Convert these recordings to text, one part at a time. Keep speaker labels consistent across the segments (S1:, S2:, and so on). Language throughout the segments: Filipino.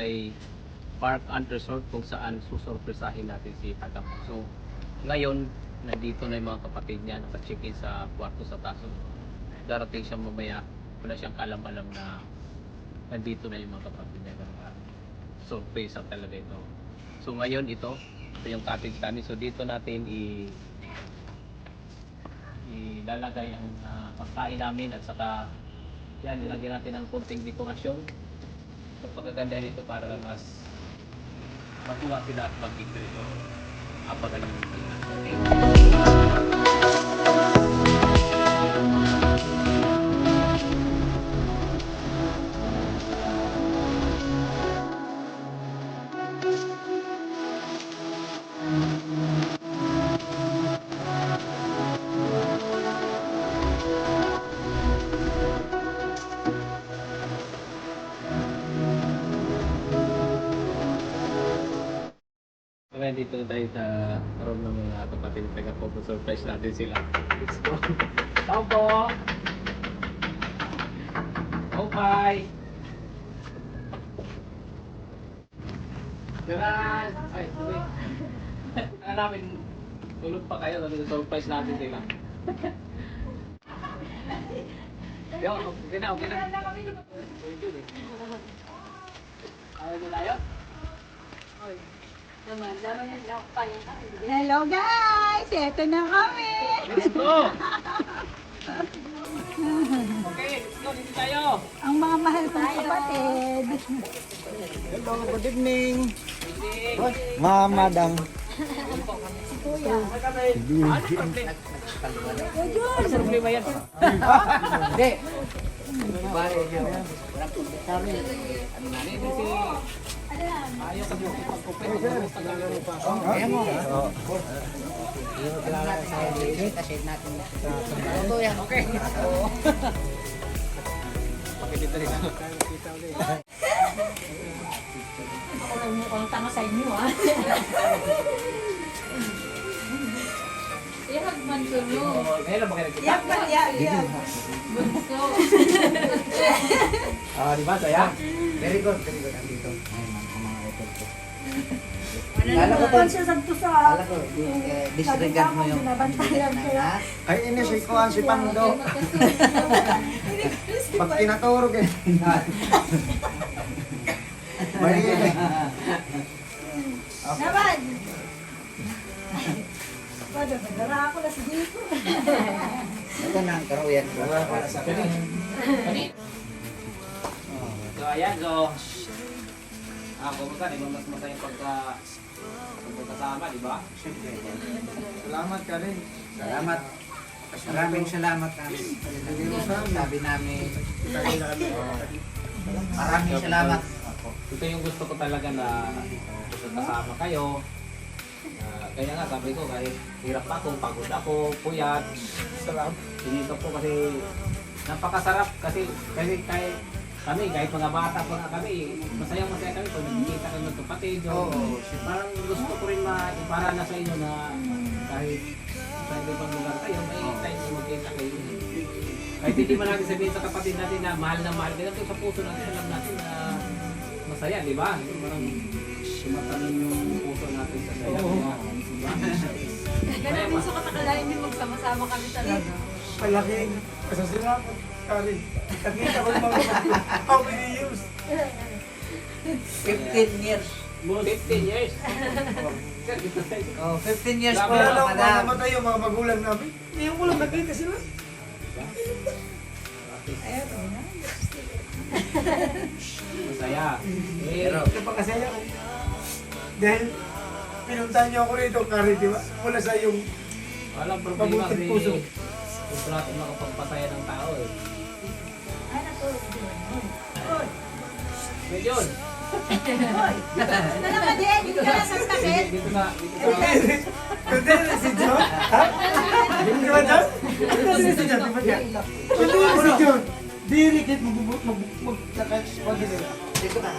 S1: ay Park and Resort kung saan susurpresahin natin si Tagap. So, ngayon, nandito na yung mga kapatid niya, naka-check-in sa kwarto sa taso. Darating siya mamaya, wala siyang kalam-alam na nandito na yung mga kapatid niya. Surprise talaga ito. So, ngayon ito yung cottage namin. So, dito natin ilalagay ang pagkain namin at saka yan, nilagyan natin ng konting dekorasyon. So, pagkaganda nito para mas matuwa sila at mag-enjoy ito. Apagaling dito na tayo sa room ng mga kapatid. Taga-surprise natin sila. Let's go! Tao po! Okay! Garan! Ay, tuloy. Ano namin, tulog pa kayo. Surprise natin sila. Yo, okay na, okay na. Ayaw nila yun? Oy.
S2: Hello guys! Eto na kami!
S1: Let's go! Okay, let's go. Dito tayo.
S2: Ang mga mahal kong kapatid.
S3: Hello, good evening.
S1: Evening.
S3: Mama dang.
S1: Ano problema yan? Hindi. Ayaw kasi pagkupin.
S3: Kaya mo.
S1: Okay. Okay, dito rin.
S2: Ako lang mukhang tanga sa inyo ah.
S4: Ihagman ko no.
S1: Ngayon lang ba kayo nagkita?
S2: Yak.
S4: Bunso.
S1: Di ba? Saya?
S3: Very good, very good. Andito. Ang mga ito ko.
S2: Lalo ko siya sa
S3: Alam ko, disregard mo yung
S2: binabantayan ko.
S3: ay ini si Kuan si Pando. Pag tinaturo kay Mali.
S2: Naman! Wala, nagdara ako na si Dito.
S3: Ito na ang karuyan ko para sa akin.
S1: So, ayan. So, kumusta? Di ba mas masaya pagkasama, di ba?
S3: Salamat ka rin. Salamat. Maraming salamat kami. Sabi namin. Maraming salamat.
S1: Ito yung gusto ko talaga na kasama kayo. Kaya nga sabi ko kahit hirap ako, pagod ako, puyat. Sarap. Dito po kasi napakasarap kasi kahit kami, kahit mga bata pa nga kami, masaya kami pag nagkikita kami ng kapatid.
S3: Oo.
S1: Parang gusto ko rin ipara na sa inyo na kahit sa ibang lugar kayo, may time na magkita kayo. Kahit hindi man natin sabihin sa kapatid natin na mahal kayo, sa puso natin, alam natin na masaya, di ba? Parang sumatalon yung puso natin sa saya. Di ba?
S4: Ganun din sa katakalain din magsama-sama kami talaga.
S5: Malaking kasasalamat, Kari. Nakita ko yung mga how many years?
S3: 15 years.
S1: 15 years.
S3: Oh, 15 years po,
S5: Kaya lang
S3: madam.
S5: mamatay yung mga magulang namin. Ngayon ko lang nakita sila.
S1: Masaya.
S3: Pero,
S5: Ito pa kasi ako. Dahil pinuntahan niyo ako rito, Kari, di ba? Mula sa yung
S1: Walang problema
S5: Mabuting
S1: kasi
S5: puso.
S1: gusto natin makapagpasaya ng tao eh. Medyon!
S2: Ano naman din? Dito ka na sa takit.
S1: Dito na, dito na.
S5: Hindi na si John. Ha? Di ba John? Hindi si John, di ba John? Hindi na si John. Dirikit mag-wag nila.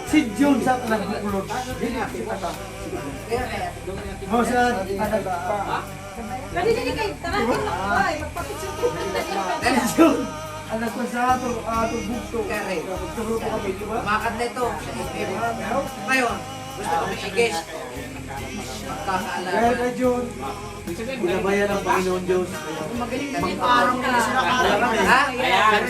S5: Si John sa nagbukulot. Dirikit ata. O sa
S2: Pwede din kayo. Takatin mo. Oy, magpapicture ko.
S5: Si John. anak ko sa ato bukto.
S3: Kare.
S5: Turo ko kami, di ba?
S3: Umakat na ito sa FM. Ngayon, gusto ko i-guest. Magkakaalala.
S5: Kaya na John,
S1: Pinabayan
S5: ng Panginoon Diyos.
S3: Magaling ka din parang ka. Ha?
S1: Ayan.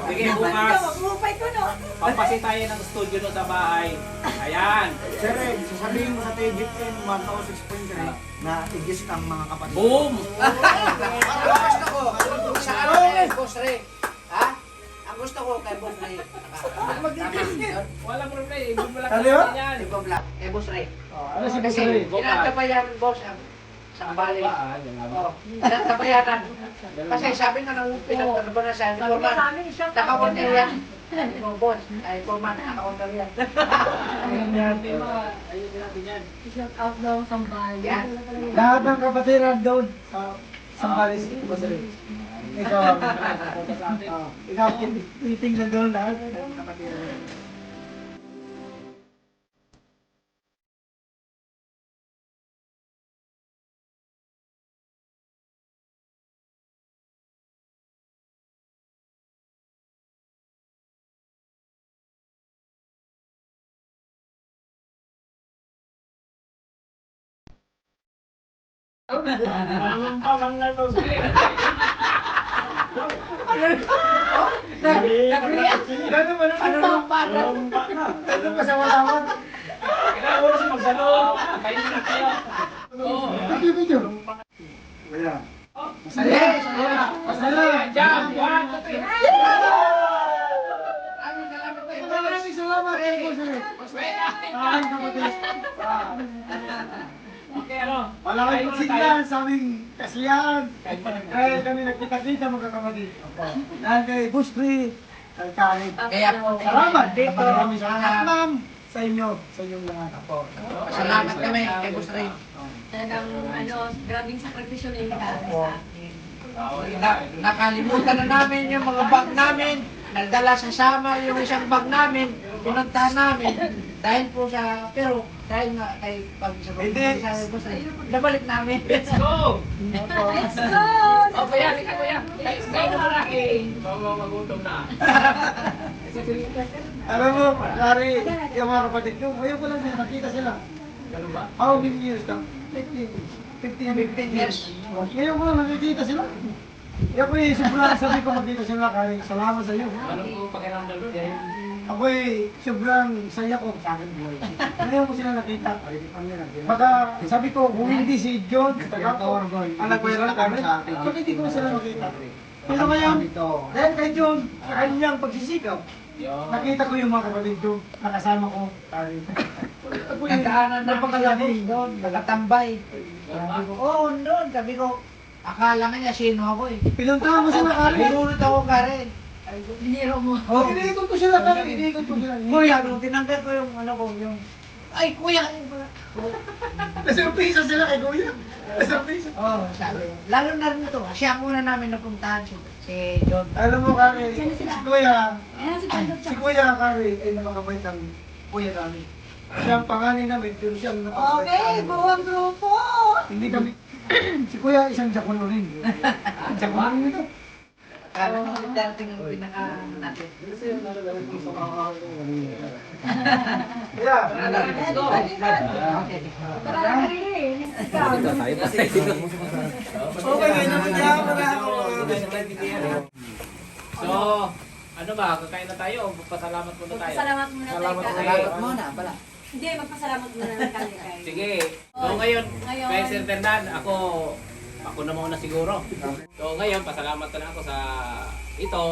S1: Sige, bukas.
S2: Magmupay ko, no?
S1: Pampasin tayo ng studio no sa bahay. Ayan.
S5: Sir, sasabihin mo sa TGN 106.3 na igis ang mga kapatid.
S1: Boom!
S3: Ang gusto ko, sa ano kay Boss Ray? Ha? Ang gusto ko kay Boss Ray.
S1: Walang problema. Ibig mo lang
S5: Ano yun?
S1: yan.
S3: Di ba black? Kay Boss Ray.
S5: Ano si
S3: Kasi
S5: Bukoy?
S3: tinatabayan, boss, ang sambali. Oh, tinatabayanan. Kasi sabi nga nung pinagtrabaho na sa Foreman, nakakonter yan. Yung boss, ay Foreman, nakakonter yan.
S1: Ayun natin yan.
S4: Shout out daw sa bahay.
S3: Yan.
S5: Lahat ng kapatiran doon sa Sambales, Basari. Ikaw, ikaw, titingnan doon lahat ng kapatiran. Ano nang para? Ano pa sa watawan?
S1: Kailangan mo magdalo. Kayo na kayo. Oo.
S5: Video. Wala. Masaya. Masaya.
S1: Diyan. 1, 2, 3.
S5: Maraming salamat kay Boss Ray. Aking kapatid.
S1: Okay, ano?
S5: Malaking siglan sa aming kasiyahan. Kaya kami nagkita-kita mga kapatid. Dahil kay Boss Ray. Kay
S3: Kaya po,
S5: salamat dito. Maraming salamat ma'am sa inyo, sa inyong lahat.
S3: salamat kami kay Boss Ray.
S4: Talagang grabing sakripisyo na yung
S3: Nakalimutan na namin yung mga bag namin. Nagdala sa Samar yung isang bag namin. Pinuntahan namin. Dahil po sa, pero dahil nga kay pag sa
S5: Hindi.
S3: Boss Ray, nabalik namin.
S1: Let's go!
S4: Let's go!
S1: O, kaya, sige kuya. Kayo na malaki. Magutom na.
S5: Alam mo, Kari, yung mga kapatid ko, ngayon ko lang din nakita sila.
S1: Ganun ba?
S5: How many years na? 15
S3: years.
S5: Ngayon ko lang nakikita sila. Ako sobrang sabi ko magkita sila, Kari. Salamat sa iyo.
S1: Anong po pakiramdam doon?
S5: Ako'y sobrang saya ko sa akin buhay. Ngayon ko sila nakita. Baka sabi ko, kung hindi si John, anak ko yung kami, bakit hindi ko sila nakita? Pero ngayon, dahil kay John, sa kanyang pagsisikaw, nakita ko yung mga kapatid ko, nakasama ko. Ako'y
S3: Nagdaanan na
S5: napakalaki.
S3: doon, nakatambay. Sabi ko, oo, doon. Sabi ko, akala nga niya sino ako eh.
S5: Pinuntahan mo sila, Kari.
S3: Binunod ako Karen.
S4: Biniro mo.
S5: Oh, iniikot ko sila, Kari. Iniikot ko sila.
S3: Kuya, nung tinanggal ko yung ano ko, yung... Ay, kuya!
S5: Nasurpresa sila kay Kuya. Nasurpresa.
S3: Oo, sabi. Lalo na rin ito, siya ang una namin napuntahan si John.
S5: Alam mo, Kari, si Kuya,
S4: Ayan si Pando.
S5: si Kuya Kari ay nakamabait ng Kuya namin. Siya ang pangalan namin, pero siya ang napakabait.
S2: Okay, buwang grupo.
S5: Hindi kami, si Kuya isang Jakuno rin. Jakuno rin ito.
S3: Kala ko dating ang pinaka natin.
S5: Kuya,
S3: Let's go! Okay.
S5: okay, ngayon naman niya ako na ako.
S1: So, ano ba? Kakain na tayo? Pasalamat muna tayo.
S4: Salamat muna tayo.
S5: Salamat
S4: kay-
S3: Salamat muna pala.
S4: Hindi, magpasalamat muna namin kami kay.
S1: Sige. So ngayon, kay Sir Fernan, ako na muna siguro. So ngayon, pasalamat na ako sa ito.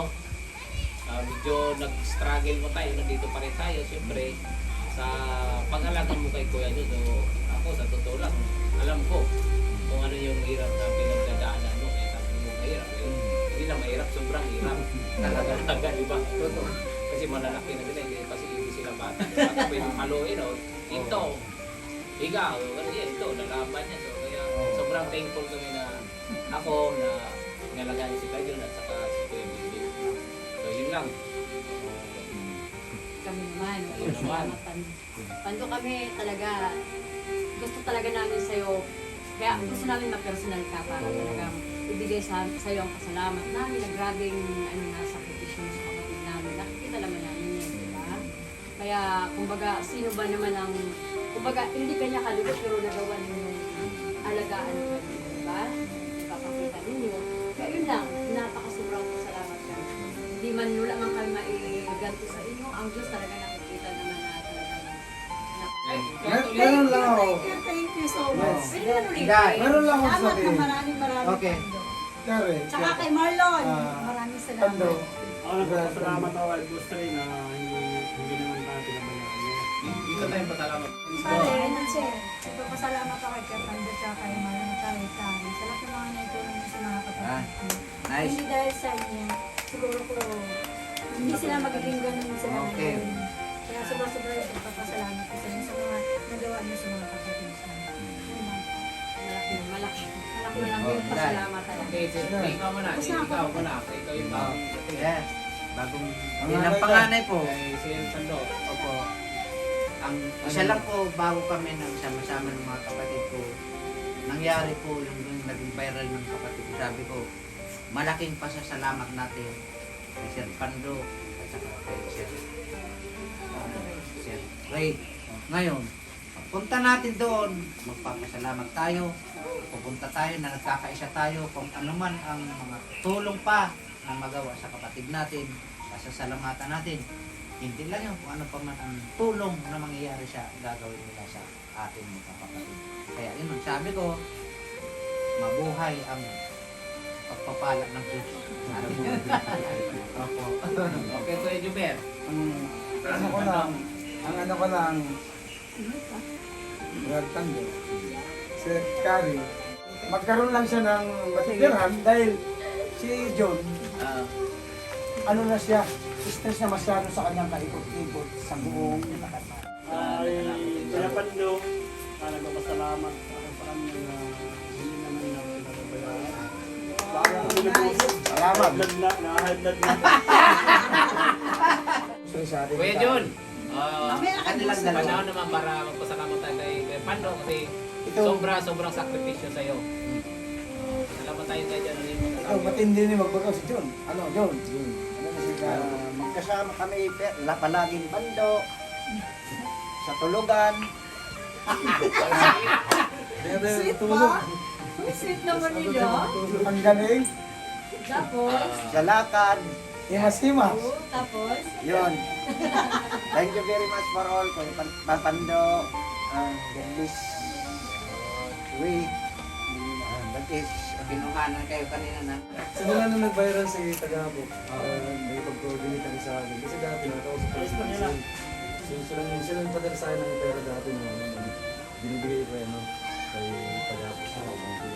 S1: Medyo nag-struggle mo tayo, nandito pa rin tayo, siyempre, sa pag-alaga mo kay Kuya Diyos. So ako, sa totoo lang, alam ko kung ano yung hirap na pinagdadaanan mo. Eh, sabi mo mahirap. Eh, hindi na mahirap, sobrang hirap. Talaga, di ba? Kasi malalaki na sila, kasi hindi sila bata. Bata pwedeng haluin, o ito, higa, o ano yan, ito, lalaban niya. So, kaya sobrang thankful kami na ako na nalagaan si Kajon at saka si Kuya Bibi. So, yun lang.
S4: Kami naman.
S1: Kami naman.
S4: Pando kami talaga, gusto talaga namin sa'yo. Kaya gusto namin ma-personal ka para talagang ibigay sa iyo ang pasalamat namin na grabing sakripisyo sa kapatid namin. Nakikita naman namin yun, di ba? Kaya, kumbaga, sino ba naman ang, kumbaga, hindi kanya kalulot pero nagawa ninyo alagaan ka ninyo, di ba? Ipapakita ninyo. Kaya yun lang, napakasobrang pasalamat kami. Hindi man wala man kami maiganto sa inyo, ang Diyos talaga nakikita naman na talaga
S5: Meron lang ako.
S2: Thank you so much.
S4: Pwede naman ulit.
S3: Guys.
S5: Meron lang ako
S2: Salamat na
S5: sabihin.
S2: maraming
S3: Okay.
S5: Kare.
S2: Tsaka kay Marlon,
S5: Ah,
S2: maraming salamat.
S5: Pando.
S6: Ako nagpapasalamat ako kay Gusto rin na hindi naman natin naman niya.
S1: Dito tayo pasalamat.
S2: Pare, sir, ipapasalamat ako kay Pando tsaka kay Marlon at kay Kari. Sa lahat ng mga naitulong niyo sa mga kapatid ko.
S3: Nice.
S2: Hindi dahil sa inyo, siguro ko, hindi sila magiging ganun sila
S3: Okay.
S2: ngayon. Kaya sobra-sobra ipapasalamat ko sa inyo sa mga nagawa niyo sa mga kapatid ko.
S4: Malaki lang yung pasalamat talaga.
S1: Okay, ikaw muna. Ikaw muna. Ikaw yung bagong
S3: Yes. Bagong,
S5: Ang
S3: yun ang
S5: nanay
S3: panganay po.
S1: kay si Pando.
S3: Opo. Ang isa lang po, bago kami nang sama-sama ng mga kapatid ko, nangyari po yung naging viral ng kapatid ko. Sabi ko, malaking pasasalamat natin kay Sir Pando at saka kay Sir Ray. Ngayon, punta natin doon, magpapasalamat tayo, pupunta tayo na nagkakaisa tayo, kung ano man ang mga tulong pa na magawa sa kapatid natin, pasasalamatan natin. Hindi lang yun kung ano pa man ang tulong na mangyayari siya, gagawin nila sa ating mga kapatid. Kaya yun ang sabi ko, mabuhay ang pagpapala ng Diyos. Opo.
S1: Okay, Kuya Juber.
S5: Ang ano ko lang, Brad Tando, si Kari, magkaroon lang siya ng matitirhan dahil si John, ano na siya, stress na masyado sa kanyang kaikot-ikot sa buong nakasama.
S6: Ay, kaya Pando, nagpapasalamat ako sa kanya na hindi naman na pinababayaan. Baka ang binubusog.
S5: Salamat.
S6: High blood na.
S1: Kuya John.
S3: Kanilang dalawa.
S1: Panahon naman para magpasalamat tayo kay Pando kasi
S5: Ito,
S1: sobrang sakripisyo sa'yo. Salamat tayo kay John. Ano yung
S5: ito,
S1: masasabi?
S5: matindi ni magbagaw si John. Ano, John? Ano na si Kari?
S7: Magkasama kami palaging bando sa tulugan.
S2: Sweet pa? Sweet naman nila.
S5: Ang galing,
S4: Tapos,
S7: Sa lakad.
S5: himas-himas.
S4: tapos,
S7: Yun. Thank you very much for all. Kung Pando, Dennis, Ray, that is,
S3: Kinuhanan kayo kanina na.
S8: Simula nung nag-viral si Tagabo, may pag-coordinate kami sa akin. Kasi dati nakausap ko si Pinsan. So sila yung padala sa akin ng pera dati na binibigay ko kay Tagabo sa akin. So,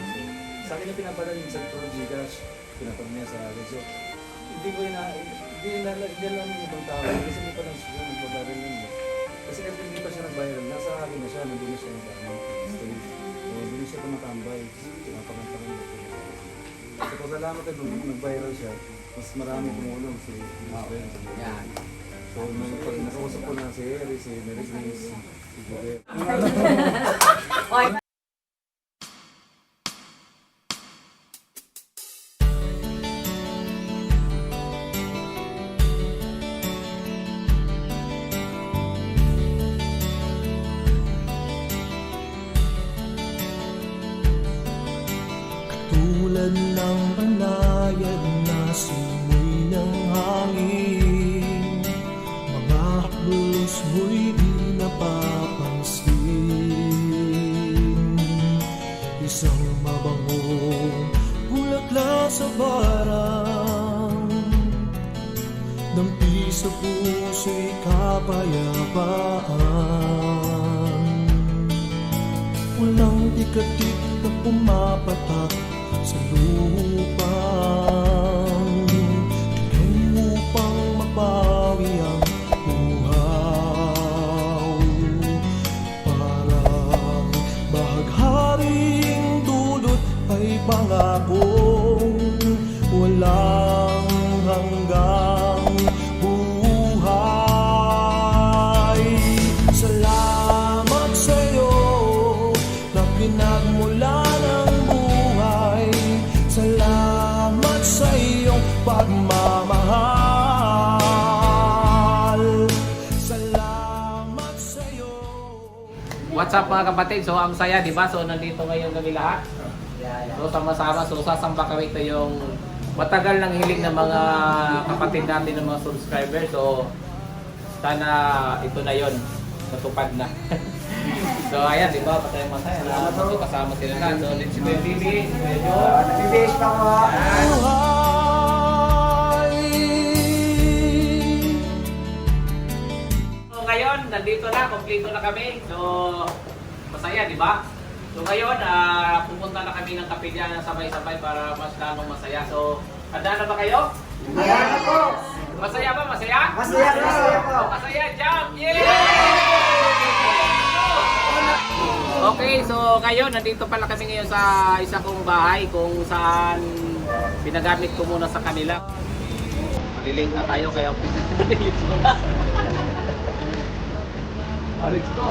S8: sa akin yung pinapadala yung sa Pro Gcash, pinapag niya sa akin. So hindi lang yung ibang tao. Kasi hindi pa lang siya nagbabaral yun. Kasi kahit hindi pa siya nag-viral, nasa akin na siya, nandun na siya nag-stay. So hindi na siya tumatambay. Pinapaganta ko niya. So, pasalamat at nung nag-viral siya, mas marami tumulong si Israel.
S3: Yan.
S8: So, nung pag nakausap ko na si Eri, si Mary Grace, si Juliet.
S9: Tulad ng banayad na simoy ng hangin, mga haplos mo'y di napapansin. Isang mabangong bulaklak sa barang, ng piso puso'y kapayapaan. Walang tikatik na pumapatak sa lupa, tingin upang mapawi ang uhaw. Parang bahagharing dulot ay pangakong walang hanggang buhay. Salamat sa'yo na pinagmula ng buhay. Salamat pagmamahal. Salamat sa'yo.
S1: What's up mga kapatid? So ang saya, di ba? So nandito ngayon kami lahat. So sama-sama, so sasamba kami. Ito yung matagal nang hiling ng mga kapatid natin, ng mga subscribers. So sana ito na yon, natupad na. So ayan, di ba? Patay masaya. So kasama sila na. So let's see Kuya Bibi. Medyo
S7: Nabibihis pa ko.
S1: So ngayon, nandito na, kompleto na kami. So masaya, di ba? So ngayon, pupunta na kami ng kapilya na sabay-sabay para mas lalong masaya. So, handa na ba kayo?
S7: Ayan na po.
S1: Masaya ba? Masaya?
S7: Masaya po.
S1: Oh, masaya, jump! Yay! Okay, so ngayon, nandito pala kami ngayon sa isa kong bahay kung saan pinagamit ko muna sa kanila. Malilink na tayo kaya let's go.